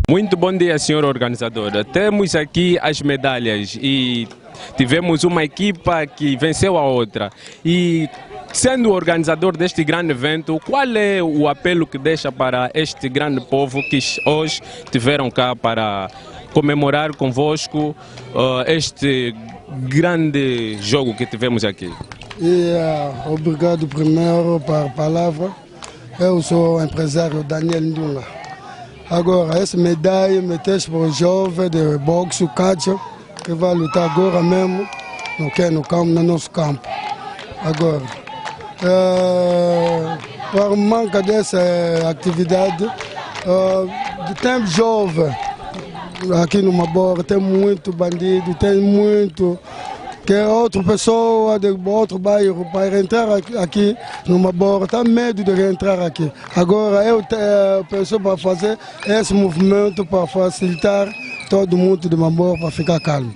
Muito bom dia, senhor organizador. Temos aqui as medalhas e tivemos uma equipa que venceu a outra. E sendo o organizador deste grande evento, qual é o apelo que deixa para este grande povo que hoje estiveram cá para comemorar convosco este grande jogo que tivemos aqui? Obrigado primeiro pela palavra. Eu sou o empresário Daniel Ndunga. Agora, essa medalha me traz para o jovem de boxe, o Cátia, que vai lutar agora mesmo no campo, no nosso campo. Agora, para o manca dessa atividade, de tempo jovem, aqui no Mabora tem muito bandido, tem muito que outra pessoa de outro bairro para entrar aqui no Mabora tem medo de entrar aqui. Agora eu penso para fazer esse movimento para facilitar todo mundo de Mabora para ficar calmo.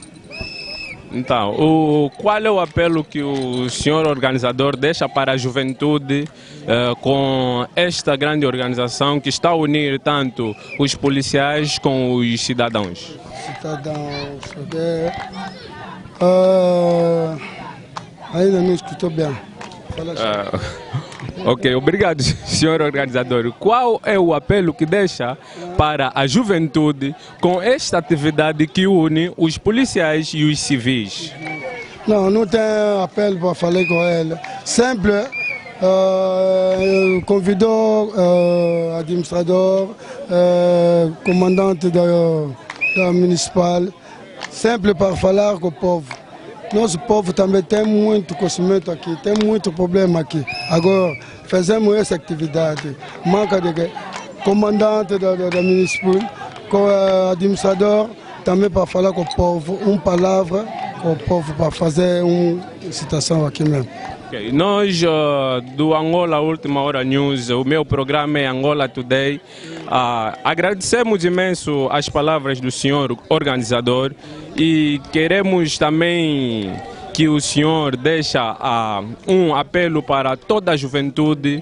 Então, qual é o apelo que o senhor organizador deixa para a juventude com esta grande organização que está a unir tanto os policiais com os cidadãos? Ainda não escutou bem. Ok, obrigado, senhor organizador. Qual é o apelo que deixa para a juventude com esta atividade que une os policiais e os civis? Não tem apelo para falar com ele. Sempre convidou administrador, comandante da municipal, sempre para falar com o povo. Nosso povo também tem muito conhecimento aqui, tem muito problema aqui. Agora, fazemos essa atividade. Manca de comandante da municipal, com o administrador, também para falar com o povo, uma palavra com o povo para fazer uma citação aqui mesmo. Okay. Nós do Angola Última Hora News, o meu programa é Angola Today, agradecemos imenso as palavras do senhor organizador e queremos também que o senhor deixe um apelo para toda a juventude,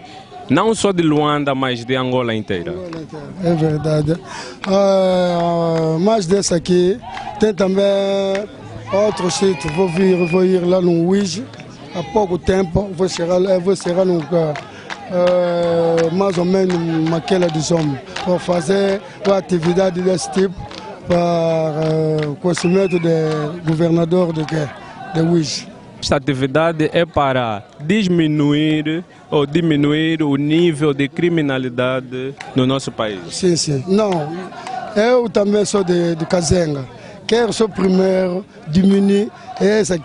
não só de Luanda, mas de Angola inteira. É verdade. Mas desse aqui, tem também outro sítio, vou ir lá no Uige. Há pouco tempo vou chegar mais ou menos naquela de zona para fazer uma atividade desse tipo para o conhecimento do governador de Uige. Esta atividade é para diminuir o nível de criminalidade no nosso país. Sim. Não, eu também sou de Kazenga. Quero só primeiro diminuir esse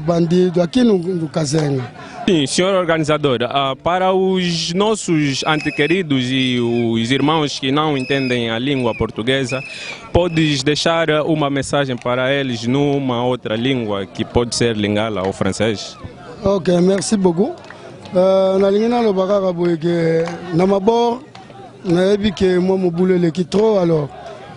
bandido aqui no Kazenga. Sim, senhor organizador, para os nossos antequeridos e os irmãos que não entendem a língua portuguesa, podes deixar uma mensagem para eles numa outra língua que pode ser lingala ou francês? Ok, merci beaucoup. Na língua no bagara que na mabor na ebi que moi mo boulele ki trop alors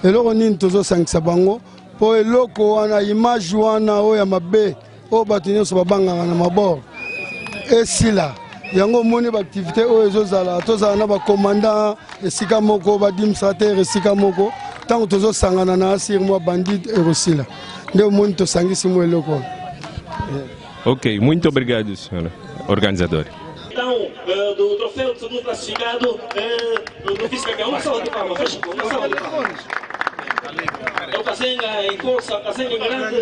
eloko nini tozo sangisa bango po eloko wana image wana oya mabe o bato nyonso babangaka na mabor esila yango moni baactivité oyo ezozala tozala na bacommandant esika moko badimistrateur esika moko ntango tozosangana na asir mwa bandide ekosila nde omoni tosangisi mwa eloko. Ok, muito obrigado, senhor organizador. Então, do troféu de segundo classificado, no vice-campeão, uma salva de palmas, fecha, uma salva de palmas. É o Kazenga em força, Kazenga em grande.